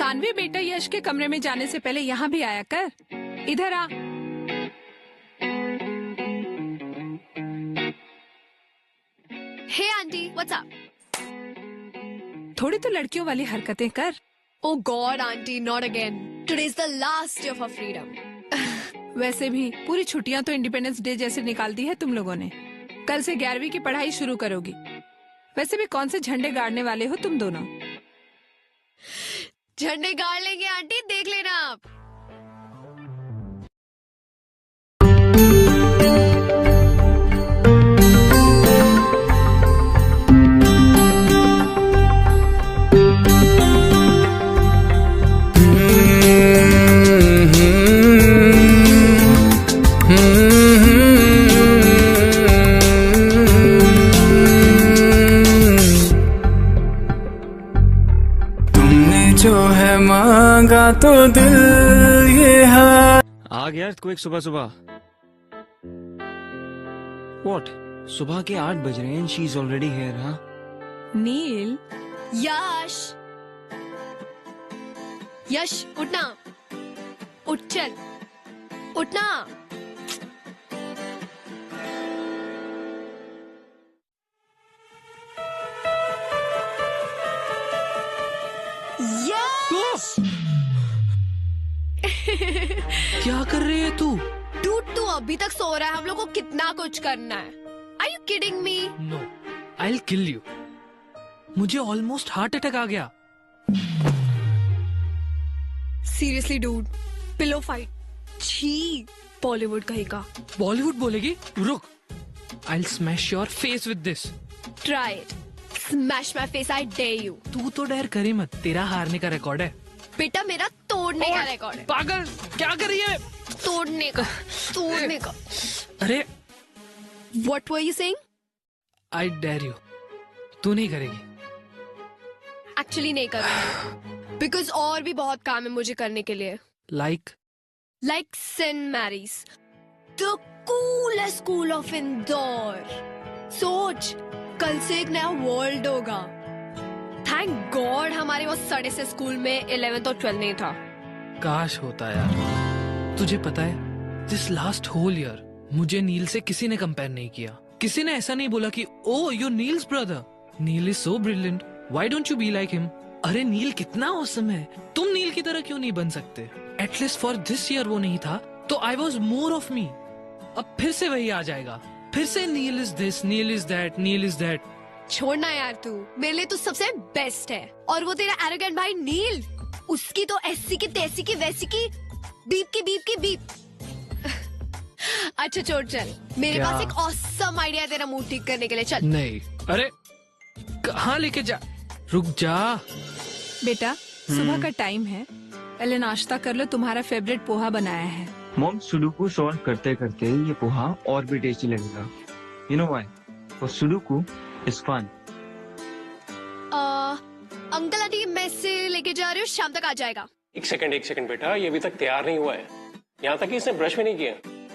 सानवी बेटा, यश के कमरे में जाने से पहले यहाँ भी आया कर। इधर आ। हे आंटी, व्हाट्स अप? थोड़ी तो लड़कियों वाली हरकतें कर। Oh God, auntie, not again. Today is the last day of our freedom. वैसे भी पूरी छुट्टियां तो इंडिपेंडेंस डे जैसे निकाल दी है तुम लोगों ने। कल से 11वीं की पढ़ाई शुरू करोगी। वैसे भी कौन से झंडे गाड़ने वाले हो तुम दोनों? झंडे गाड़ लेंगे आंटी, देख लेना आप। जो है मांगा तो दिल ये है। आ गया तू एक सुबह सुबह। What? सुबह के 8 बज रहे हैं। She is already here, हाँ? नील, यश, यश उठना, उठ चल, उठना। यश! क्या कर रही है तू? डूड, तू अभी तक सो रहा है। हम लोग को कितना कुछ करना है। Are you kidding me? No, I'll kill you. मुझे ऑलमोस्ट हार्ट अटैक आ गया। Seriously, dude. Pillow fight. छी, बॉलीवुड कहेगा। बॉलीवुड बोलेगी? रुक, I'll smash your face with this. Try it. Smash my face, I dare you. तू तो डर करी मत, तेरा हारने का रिकॉर्ड है। बेटा, मेरा तोड़ने का रिकॉर्ड है। पागल, क्या कर रही है? तोड़ने का, तोड़ने का। अरे, What were you saying? I dare you. तू नहीं करेगी। Actually नहीं करूँगी। Because और भी बहुत काम है मुझे करने के लिए। Like St. Mary's, the coolest school of Indore. सोच, कल से एक नया वर्ल्ड होगा। थैंक गॉड हमारे वो सड़े से स्कूल में 11th और 12th नहीं था। काश होता यार। तुझे पता है, दिस लास्ट होल ईयर मुझे नील से किसी ने कंपेयर नहीं किया। किसी ने ऐसा नहीं बोला कि oh you Neil's brother, Neil is so brilliant, why don't you be like him. अरे नील कितना ऑसम है, तुम नील की तरह क्यों नहीं बन सकते? एटलीस्ट फॉर दिस ईयर वो नहीं था तो I was more of me. अब फिर से वही आ जाएगा, फिर से Neil is this, Neil is that, Neil is that. छोड़ना यार, तू मेरे लिए तो सबसे बेस्ट है। और वो तेरा एरोगेंट भाई नील, उसकी तो ऐसी की तैसी की वैसी की बीप की बीप की बीप। अच्छा छोड़, चल मेरे क्या? पास एक ऑसम आइडिया है तेरा मूड ठीक करने के लिए। चल। नहीं, अरे कहाँ लेके जा? रुक जा। बेटा सुबह का टाइम है, पहले नाश्ता कर लो। तुम्हारा फेवरेट पोहा बनाया है। मॉम, सुडोकू सॉल्व करते करते ये पोहा और भी टेस्टी लगेगा। You know why? For sudoku is fun. Uncle aunty mess से लेके जा रहे हो, शाम तक आ जाएगा। एक सेकंड बेटा, ये अभी तक तैयार नहीं हुआ है। यहाँ तक कि इसने ब्रश भी नहीं किया।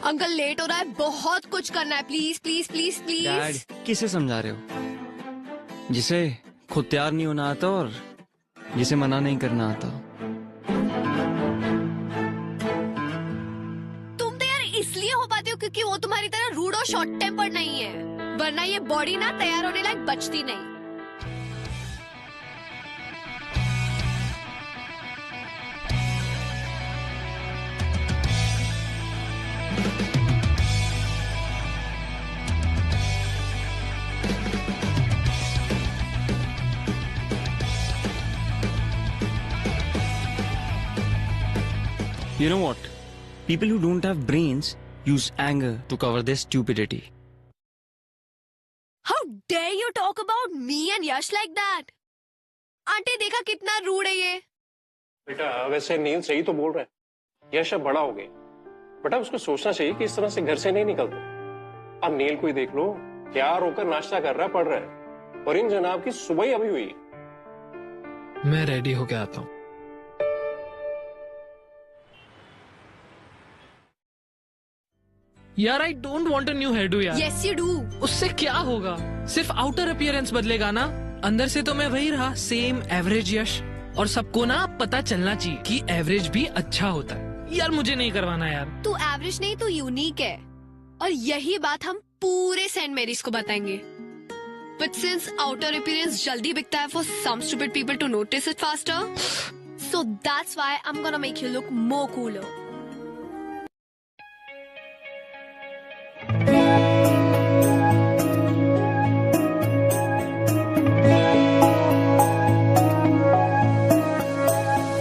अंकल लेट हो रहा है, बहुत कुछ करना है। Please please please please. Dad, किसे समझा रहे हो? जिसे खुद तैयार नहीं होना आता और जिसे मना नहीं करना आता। तुम तो यार इसलिए हो पाते हो क्योंकि वो तुम्हारी तरह रूड और शॉर्ट टेम्पर नहीं है, वरना ये बॉडी ना तैयार होने लायक बचती नहीं। You know what? People who don't have brains use anger to cover their stupidity. How dare you talk about me and Yash like that? Aunty देखा कितना रूड है ये। बेटा वैसे नील सही तो बोल रहा है। यश अब बड़ा हो गया, बेटा उसको सोचना चाहिए कि इस तरह से घर से नहीं निकलते। अब नील को ही देख लो, तैयार होकर नाश्ता कर रहा है, पढ़ रहा है, और इन जनाब की सुबह ही अभी हुई। मैं रेडी होके आता हूँ। यार I don't want a new hairdo यार। Yes you do. उससे क्या होगा? सिर्फ आउटर अपीयरेंस बदलेगा ना, अंदर से तो मैं वही रहा, सेम एवरेज यश। और सबको ना पता चलना चाहिए कि एवरेज भी अच्छा होता है। यार मुझे नहीं करवाना यार। तू एवरेज नहीं, तू यूनिक है, और यही बात हम पूरे सेंट मेरीज को बताएंगे। But since outer appearance जल्दी बिकता है for some stupid people to notice it faster, so that's why I'm gonna make you look more cooler.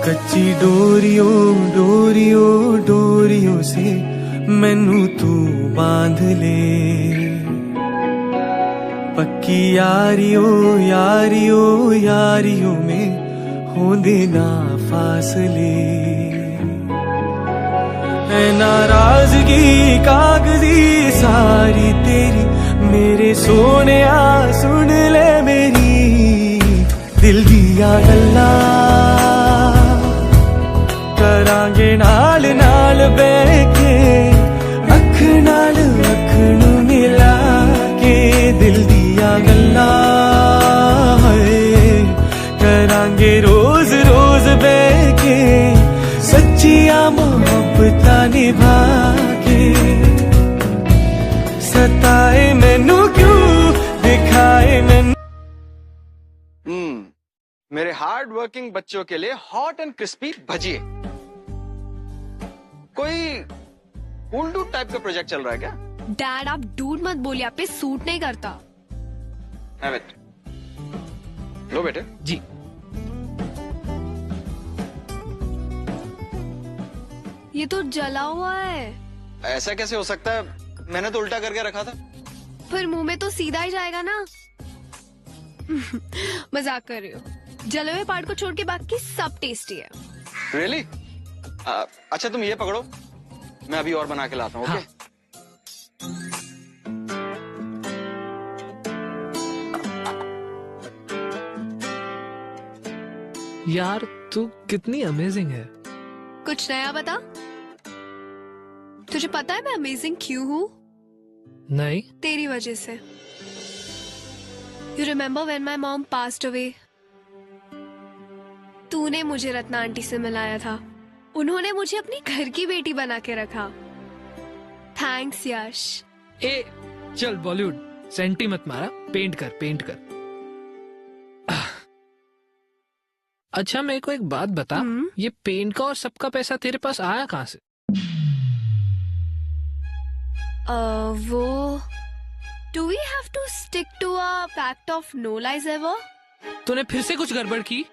कच्ची डोरियों डोरियों डोरियों से मैनू तू बांध ले, पक्की यारियों यारियों यारियों में हो देना फासले। है नाराजगी कागजी सारी तेरी, मेरे सोने सुन ले मेरी दिल दिया गल्ला, करांगे नाल नाल बैके अख नाल अख नू मिला के दिल दिया गल्ला, करांगे रोज रोज बैके सच्चिया मोहब्बता निभा के। सताए मैनू क्यों दिखाए मैनू। मेरे हार्ड वर्किंग बच्चों के लिए हॉट एंड क्रिस्पी भजिए। कोई कूल डूड टाइप का प्रोजेक्ट चल रहा है क्या? डैड आप डूड मत बोलिए, आप पे सूट नहीं करता। Have it. लो बेटे। जी। ये तो जला हुआ है। ऐसा कैसे हो सकता है? मैंने तो उल्टा करके रखा था। फिर मुंह में तो सीधा ही जाएगा ना। मजाक कर रही हो। जले हुए पार्ट को छोड़ के बाकी सब टेस्टी है। Really? अच्छा तुम ये पकड़ो, मैं अभी और बना के लाता हूँ। ओके? यार तू कितनी अमेजिंग है। कुछ नया बता। तुझे पता है मैं अमेजिंग क्यों हूँ? नहीं। तेरी वजह से। You remember when my mom passed away? तूने मुझे रत्ना आंटी से मिलाया था। उन्होंने मुझे अपनी घर की बेटी बना के रखा। थैंक्स यश। ए चल बॉलीवुड सेंटी मत मारा, पेंट कर पेंट कर। अच्छा मेरे को एक बात बता, ये पेंट का और सबका पैसा तेरे पास आया कहाँ से? वो Do we have to stick to a fact of no lies ever? तूने फिर से कुछ गड़बड़ की?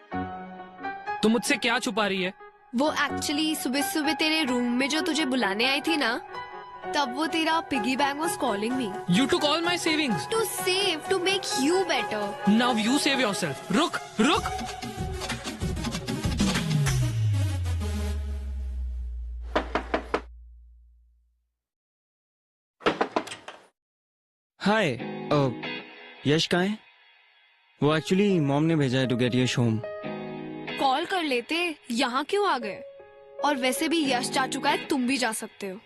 तू मुझसे क्या छुपा रही है? वो एक्चुअली सुबह सुबह तेरे रूम में जो तुझे बुलाने आई थी ना, तब वो तेरा piggy bank was calling me. You took all my savings. To save, to make you better. Now you save yourself. रुक रुक। हाय, यश कहाँ है? वो एक्चुअली मॉम ने भेजा है to get Yash home. Call कर लेते, यहाँ क्यों आ गए? और वैसे भी यश जा चुका है, तुम भी जा सकते हो।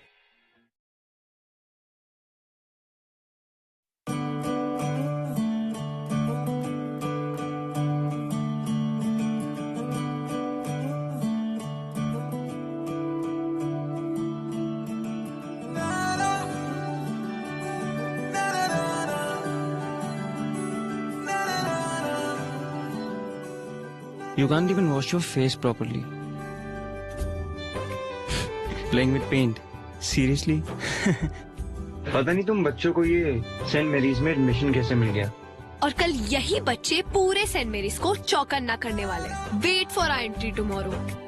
You can't even wash your face properly. Playing with paint. Seriously? पता नहीं तुम बच्चों को ये सेंट मैरीज में एडमिशन कैसे मिल गया? और कल यही बच्चे पूरे सेंट मैरीज को चौकन्ना करने वाले। Wait for our entry tomorrow.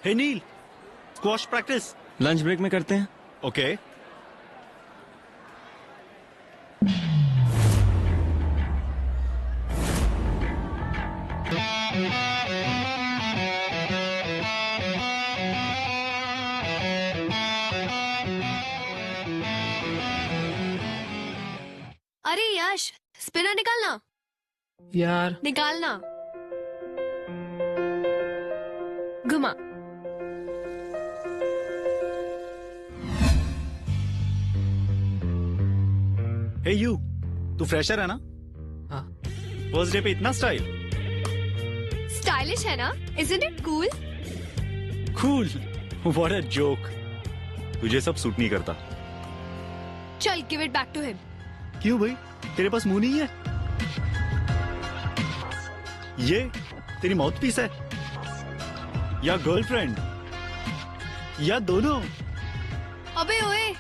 Hey Neel, squash practice lunch break में करते हैं। ओके। अरे यश, स्पिनर निकालना, यार निकालना। घुमा। हे यू, तू फ्रेशर है ना? हाँ। फर्स्ट डे पे इतना स्टाइल? स्टाइलिश है ना? Isn't it cool? Cool, what a joke. तुझे सब सूट नहीं करता। चल, give it back to him. क्यों भाई, तेरे पास मुंह नहीं है? ये तेरी माउथपीस है या गर्लफ्रेंड या दोनों? अबे ओए,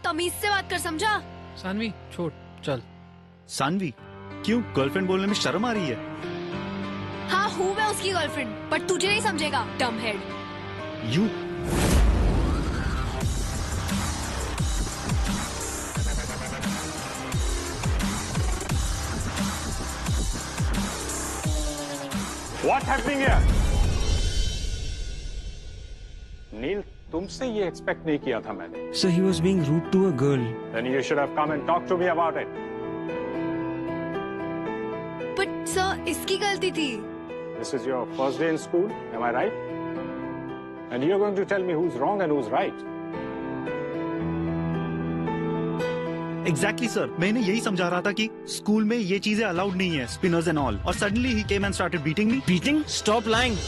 तमीज से बात कर, समझा? सानवी छोड़, चल। सानवी, क्यों गर्लफ्रेंड बोलने में शर्म आ रही है? हाँ, हूँ मैं उसकी गर्लफ्रेंड, पर तुझे नहीं समझेगा, डम head. You What's happening here? नील, तुमसे ये एक्सपेक्ट नहीं किया था मैंने। So he was being rude to a girl. Then you should have come and talked to me about it. But sir, इसकी गलती थी। This is your first day in school, am I right? And you're going to tell me who's wrong and who's right. Exactly sir, मैंने यही समझा रहा था कि school में ये चीजें अलाउड नहीं है, स्पिनर्स एंड ऑल, और suddenly he came and started beating me. Beating? Stop lying.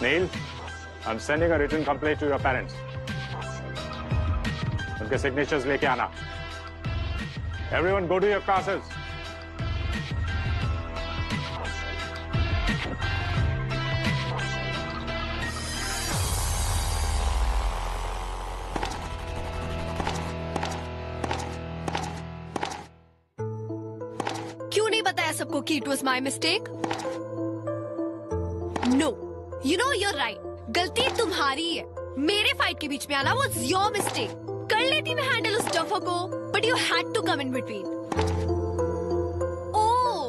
Neil, I'm sending a written complaint to your parents. उनके signatures लेके आना। Everyone go to your classes. क्यों नहीं बताया सबको कि it was my mistake? No, you know you're right. गलती तुम्हारी है। मेरे फाइट के बीच में आना was your mistake. कर लेती मैं हैंडल उस डफर को, but you had to come in between. ओह,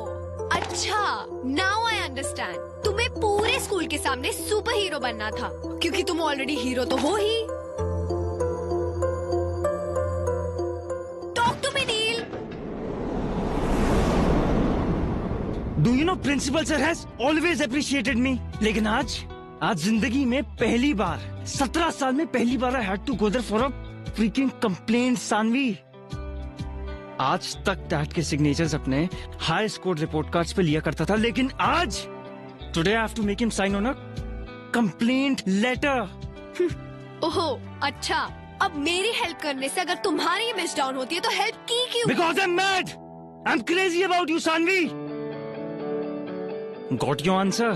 अच्छा, now I understand. तुम्हें पूरे स्कूल के सामने सुपर हीरो बनना था, क्योंकि तुम ऑलरेडी हीरो तो हो ही। Talk to me, Neil. Do you know principal sir has always appreciated me? लेकिन आज जिंदगी में पहली बार 17 साल में पहली बार I had to go there for a freaking complaint, Saanvi. आज तक डैड के सिग्नेचर्स अपने हाई स्कोर रिपोर्ट कार्ड्स पे लिया करता था, लेकिन आज today I have to make him sign on a complaint letter. ओहो, अच्छा, अब मेरी हेल्प करने से अगर तुम्हारी इमेज डाउन होती है तो हेल्प की क्यों? Because I'm mad. I'm crazy about you, Sanvi. Got your answer?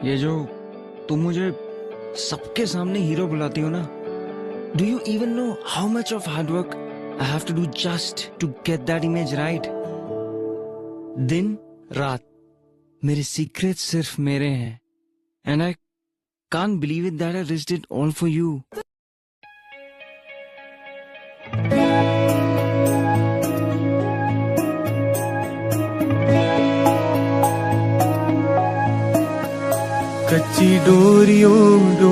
ये जो तुम मुझे सबके सामने हीरो बुलाती हो ना, do you even know how much of hard work I have to do just to get that image right? दिन रात मेरे सीक्रेट सिर्फ मेरे हैं, and I can't believe it that I risked it all for you. कच्ची डोरियों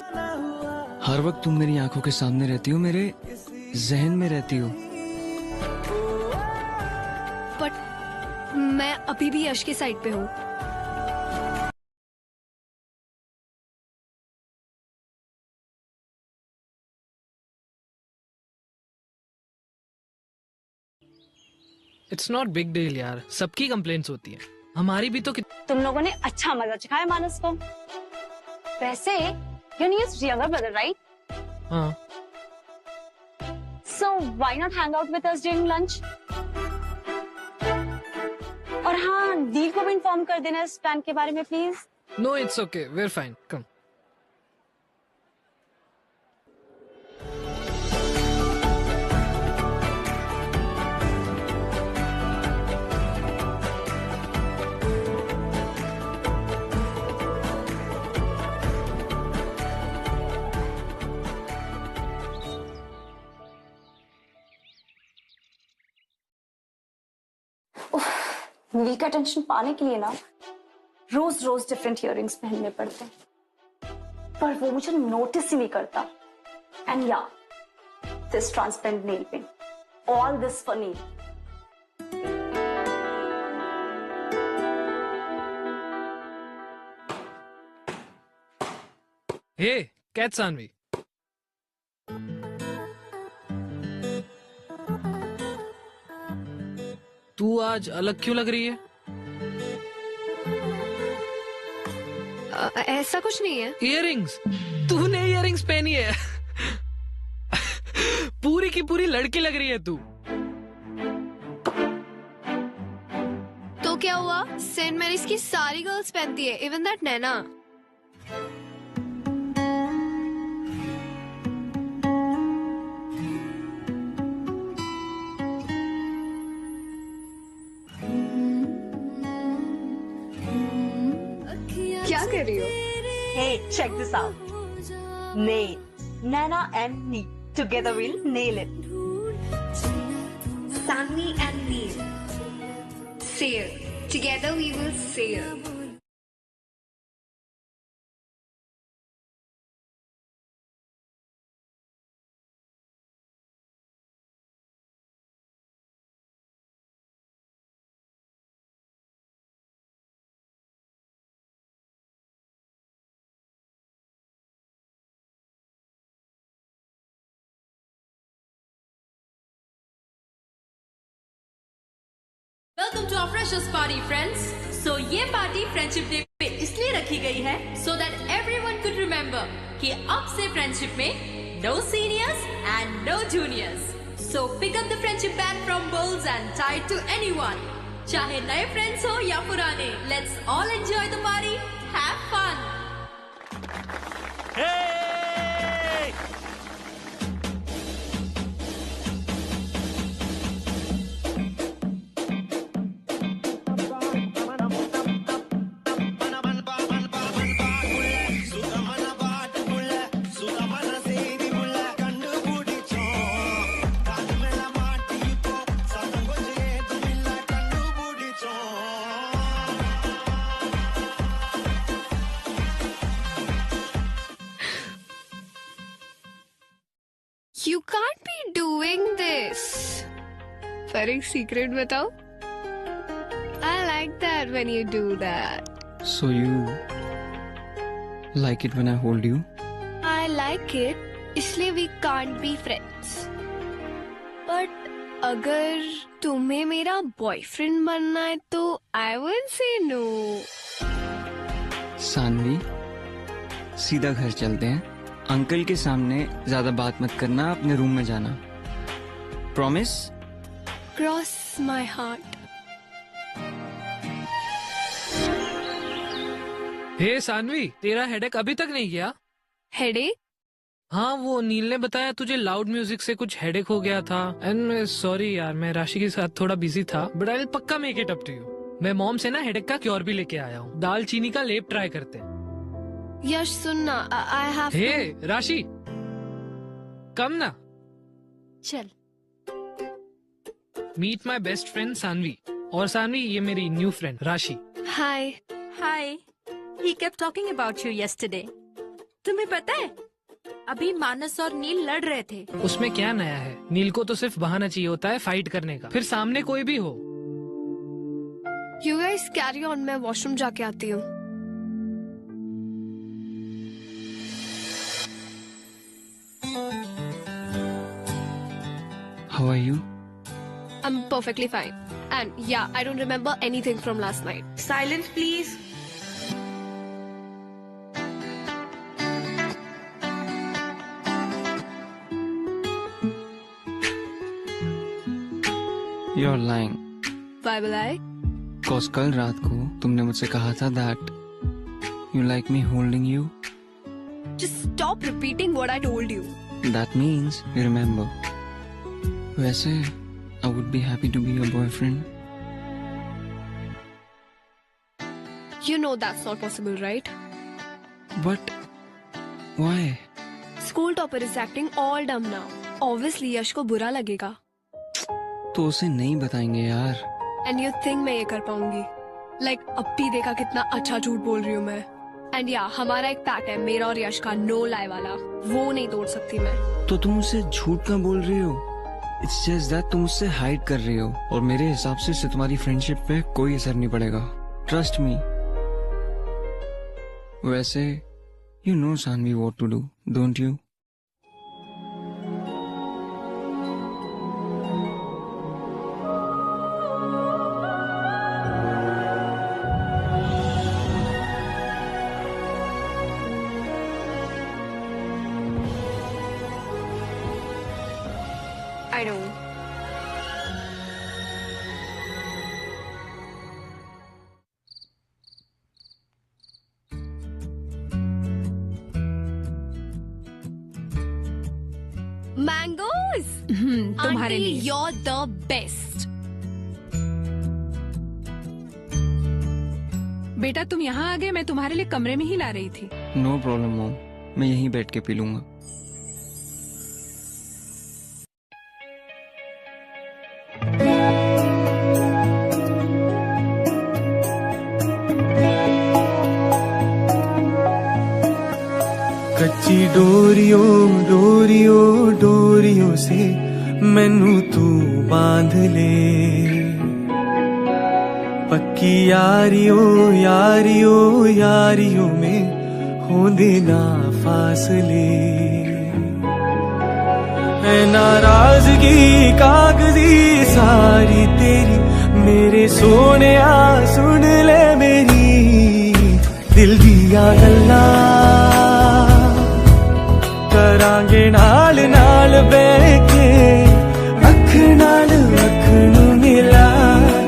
हर वक्त तुम मेरी आंखों के सामने रहती हो, मेरे जहन में रहती हो। बट मैं अभी भी यश के साइड पे हूँ। इट्स नॉट बिग डील यार, सबकी कंप्लेंट्स होती है, हमारी भी तो तुम लोगों ने अच्छा मजा चखाया मानस को। वैसे you need his younger brother, right? हाँ। So why not hang out with us during lunch? और हाँ, नील को भी इन्फॉर्म कर देना इस प्लान के बारे में please. No it's okay, we are fine, come. Neil का टेंशन पाने के लिए ना रोज रोज डिफरेंट इयररिंग्स पहनने पड़ते हैं, पर वो मुझे नोटिस ही नहीं करता। एंड या this transparent nail paint, all this for Neil. Hey, catch Sanvi. तू आज अलग क्यों लग रही है? ऐसा कुछ नहीं है। इयररिंग्स, तूने इयररिंग्स पहनी है। पूरी की पूरी लड़की लग रही है तू। तो क्या हुआ? सेंट मैरीज की सारी गर्ल्स पहनती है, इवन दैट नैना। क्या कर रही हो? Hey, check this out. Nail. Nana and Neil. Together we'll nail it. Sanvi and Neil. Sail. Together we will sail. Welcome to our freshers party friends. So ये party friendship day पे इसलिए रखी गई है so that everyone could remember कि अब से friendship में no seniors and no juniors. So pick up the friendship band from bowls and tie to anyone, चाहे नए फ्रेंड्स हो या पुराने। Let's all enjoy the party, have fun. You can't be doing this. पर एक secret बताओ? I like that when you do that. So you like it when I hold you? I like it, इसलिए we can't be friends. But अगर तुम्हें मेरा boyfriend बनना है तो I will say no. Saanvi, सीधा घर चलते हैं। अंकल के सामने ज्यादा बात मत करना, अपने रूम में जाना। प्रॉमिस? Cross my heart. हे सानवी, तेरा हेडेक अभी तक नहीं गया? हेडेक? हाँ, वो नील ने बताया तुझे लाउड म्यूजिक से कुछ हेडेक हो गया था। एंड सॉरी यार, मैं राशि के साथ थोड़ा बिजी था, बट आई विल पक्का make it up to you. मैं मॉम से ना हेडेक का क्योर भी लेके आया हूँ। दालचीनी का लेप ट्राई करते हैं। यश सुनना, I have हे राशि, कम ना। चल। Meet my best friend Saanvi. और सानवी, ये मेरी न्यू फ्रेंड राशि। हाय। हाय। He kept talking about you yesterday. तुम्हें पता है, अभी मानस और नील लड़ रहे थे। उसमें क्या नया है? नील को तो सिर्फ बहाना चाहिए होता है फाइट करने का, फिर सामने कोई भी हो। You guys carry on, मैं वॉशरूम जाके आती हूँ। How are you? I'm perfectly fine. And yeah, I don't remember anything from last night. Silence please. You're lying. Why will I? Cause कल रात को तुमने मुझसे कहा था that you like me holding you. Just stop repeating what I told you. That means you remember. वैसे I would be happy to be your boyfriend. You know that's not possible, right? But why? School topper is acting all dumb now. Obviously यश को बुरा लगेगा. तो उसे नहीं बताएंगे यार. And you think मैं ये कर पाऊंगी? Like अब भी देखा कितना अच्छा झूठ बोल रही हूँ मैं. And yeah, हमारा एक पैक्ट है मेरा और यश का, no lie वाला. वो नहीं तोड़ सकती मैं. तो तुम उसे झूठ क्यों बोल रही हो? इट्स जस्ट दैट तुम मुझसे हाइड कर रही हो, और मेरे हिसाब से इससे तुम्हारी फ्रेंडशिप पे कोई असर नहीं पड़ेगा। Trust me. वैसे you know Saanvi what to do, don't you? I don't. Mangoes! तुम्हारे Auntie, लिए। you're the best. बेटा तुम यहाँ आ गए, मैं तुम्हारे लिए कमरे में ही ला रही थी। नो प्रॉब्लम मॉम, मैं यहीं बैठ के पी लूंगा। कच्ची डोरियों डोरियों डोरियों से मैनू तू बांध ले, पक्की यारियों यारियों यारियों में हो देना फासले। है नाराजगी कागजी सारी तेरी, मेरे सोने सुन ले मेरी दिल दिया गल्ला, करांगे नाल नाल बैके अख नाल अख नू मिला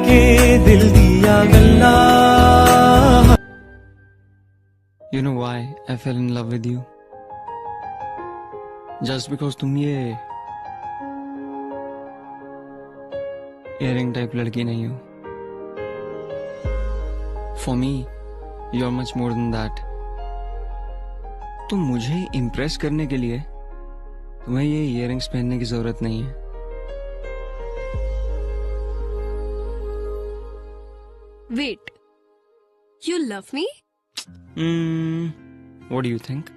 के दिल दिया गल्ला। You know why I fell in love with you? Just because तुम ये इयरिंग टाइप लड़की नहीं हो। For me, you're much more than that. तो मुझे इम्प्रेस करने के लिए तुम्हें ये इयरिंग्स पहनने की जरूरत नहीं है। Wait. You love me? What do you think?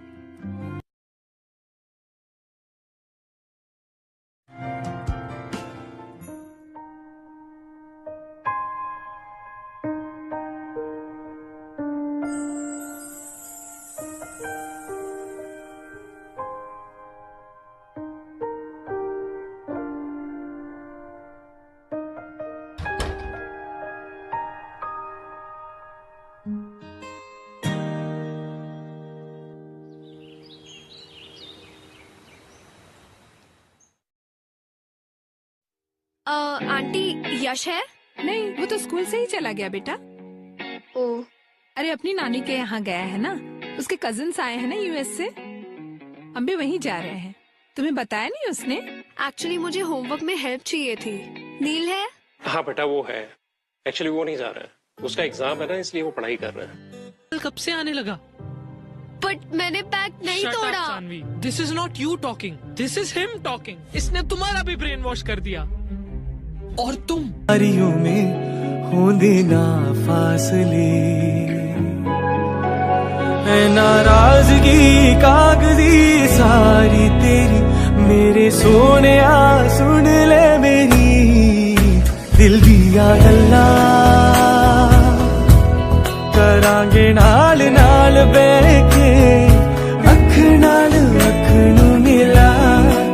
Aunty Yash है? नहीं, वो तो स्कूल से ही चला गया बेटा। ओ, अरे अपनी नानी के यहाँ गया है ना, उसके कजिन्स आए हैं ना यूएस से, हम भी वहीं जा रहे हैं। तुम्हें बताया नहीं उसने? एक्चुअली मुझे होमवर्क में हेल्प चाहिए थी। नील है? हाँ बेटा वो है, एक्चुअली वो नहीं जा रहा है, उसका एग्जाम है ना, इसलिए वो पढ़ाई कर रहा है। कब से आने लगा? बट मैंने पैक नहीं तोड़ा। This is not you talking, this is him talking. इसने तुम्हारा भी ब्रेन वॉश कर दिया। और तुम यारियों में हो देना फासले, है नाराजगी कागजी सारी तेरी, मेरे सोने सुन ले मेरी दिल दिया गल्ला, करांगे नाल नाल बैके अख नाल अख नू मिला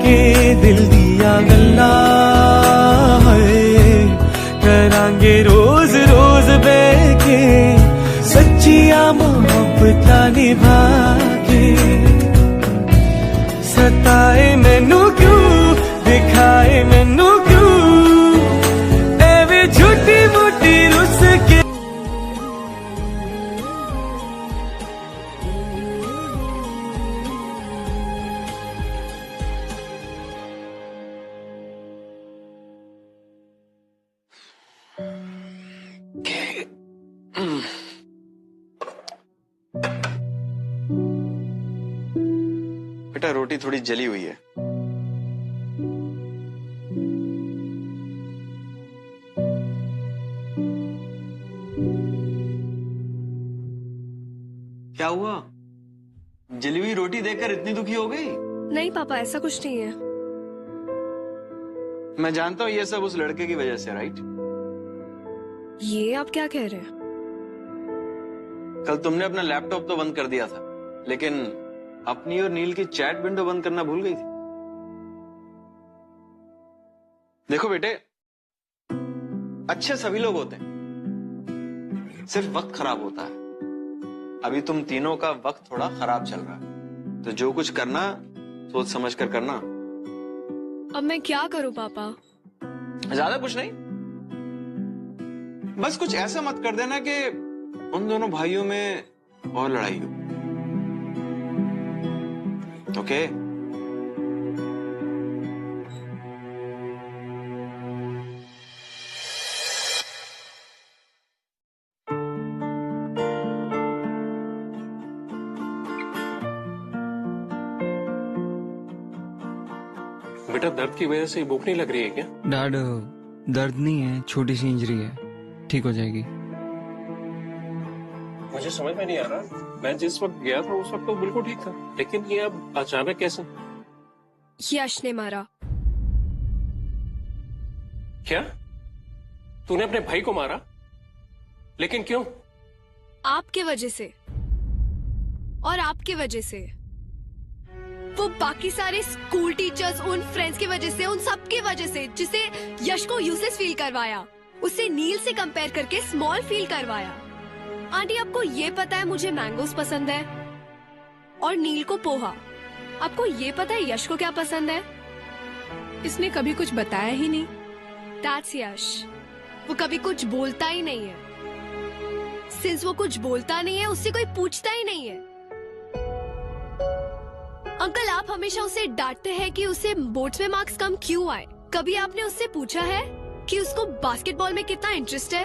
के दिल दिया गल्ला। करांगे रोज रोज बैके सच्चिया मोहब्बता निभा के, सताए मैनू क्यों दिखाए मैनू क्यों एवे झूठी मूठी रुस के। बेटा रोटी थोड़ी जली हुई है। क्या हुआ? जली हुई रोटी देखकर इतनी दुखी हो गई? नहीं पापा, ऐसा कुछ नहीं है। मैं जानता हूँ ये सब उस लड़के की वजह से, राइट? ये आप क्या कह रहे हैं? कल तुमने अपना लैपटॉप तो बंद कर दिया था, लेकिन अपनी और नील की चैट विंडो बंद करना भूल गई थी। देखो बेटे, अच्छे सभी लोग होते हैं, सिर्फ वक्त खराब होता है। अभी तुम तीनों का वक्त थोड़ा खराब चल रहा है, तो जो कुछ करना सोच समझ कर करना। अब मैं क्या करूं पापा? ज्यादा कुछ नहीं, बस कुछ ऐसा मत कर देना कि उन दोनों भाइयों में और लड़ाई हो। ओके? बेटा दर्द की वजह से भूख नहीं लग रही है क्या? डैड, दर्द नहीं है, छोटी सी इंजरी है, ठीक हो जाएगी। मुझे समझ में नहीं आ रहा, मैं जिस वक्त गया था उस वक्त तो बिल्कुल ठीक था, लेकिन ये अब अचानक कैसे? यश ने मारा। क्या? तूने अपने भाई को मारा? लेकिन क्यों? आपके वजह से, और आपके वजह से, वो बाकी सारे स्कूल टीचर्स, उन फ्रेंड्स की वजह से, उन सब की वजह से, जिसे यश को यूजलेस फील करवाया, उसे नील से कंपेयर करके स्मॉल फील करवाया। आंटी, आपको ये पता है मुझे मैंगोस पसंद है और नील को पोहा। आपको ये पता है यश को क्या पसंद है? इसने कभी कुछ बताया ही नहीं। That's यश। वो कभी कुछ बोलता ही नहीं है। सिंस वो कुछ बोलता नहीं है, उससे कोई पूछता ही नहीं है। अंकल, आप हमेशा उसे डांटते हैं कि उसे बोर्ड्स में मार्क्स कम क्यों आए। कभी आपने उससे पूछा है कि उसको बास्केटबॉल में कितना इंटरेस्ट है?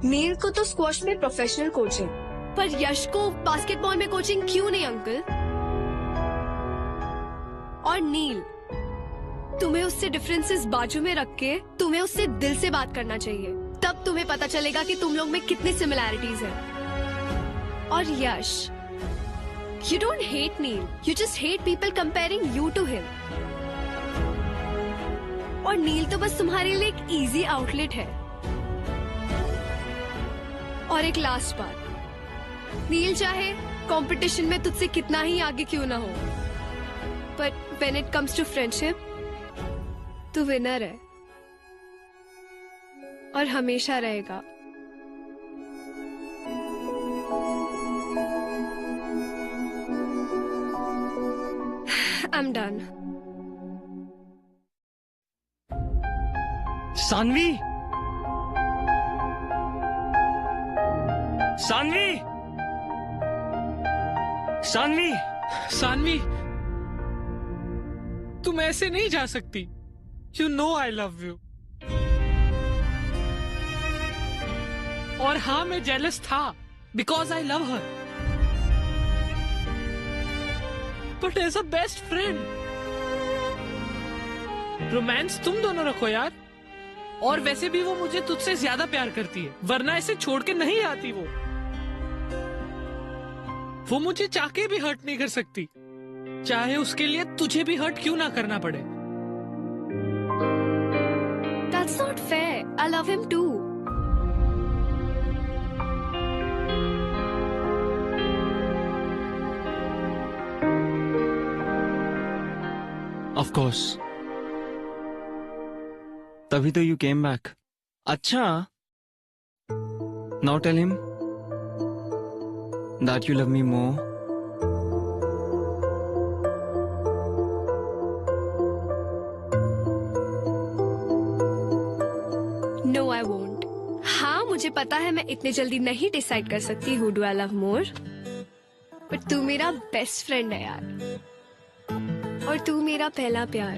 नील को तो स्क्वॉश में प्रोफेशनल कोचिंग, पर यश को बास्केटबॉल में कोचिंग क्यों नहीं अंकल? और नील, तुम्हें उससे डिफरेंसेस बाजू में रख के तुम्हें उससे दिल से बात करना चाहिए, तब तुम्हें पता चलेगा कि तुम लोग में कितनी सिमिलैरिटीज हैं। और यश, you don't hate Neil, you just hate people comparing you to him. और नील तो बस तुम्हारे लिए एक इजी आउटलेट है। और एक लास्ट बात, नील चाहे कंपटीशन में तुझसे कितना ही आगे क्यों ना हो, but when it comes to friendship, तू विनर है और हमेशा रहेगा। I'm done. सानवी, सानवी, सानवी, सानवी, तुम ऐसे नहीं जा सकती। You know I love you. और हाँ, मैं जेलस था because I love her. But as a best friend, romance तुम दोनों रखो यार। और वैसे भी वो मुझे तुझसे ज्यादा प्यार करती है, वरना ऐसे छोड़ के नहीं आती वो मुझे चाह के भी हर्ट नहीं कर सकती, चाहे उसके लिए तुझे भी हर्ट क्यों ना करना पड़े। That's not fair. I love him too. Of course. तभी तो you came back. अच्छा, now tell him that you love me more. No, I won't. हाँ, मुझे पता है मैं इतने जल्दी नहीं डिसाइड कर सकती who do I love more. पर तू मेरा बेस्ट फ्रेंड है यार, और तू मेरा पहला प्यार।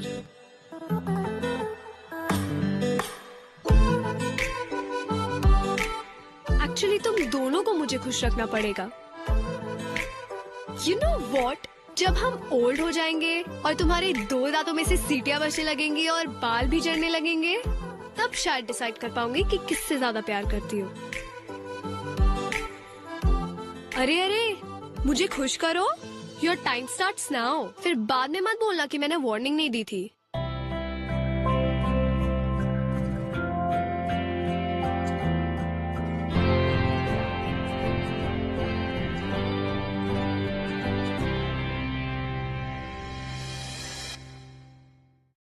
एक्चुअली तुम दोनों को मुझे खुश रखना पड़ेगा। You know what? जब हम ओल्ड हो जाएंगे और तुम्हारे 2 दांतों में से सीटियां बचने लगेंगी और बाल भी झड़ने लगेंगे, तब शायद डिसाइड कर पाऊंगी कि किससे ज्यादा प्यार करती हो। अरे अरे, मुझे खुश करो। Your time starts now. फिर बाद में मत बोलना कि मैंने वार्निंग नहीं दी थी।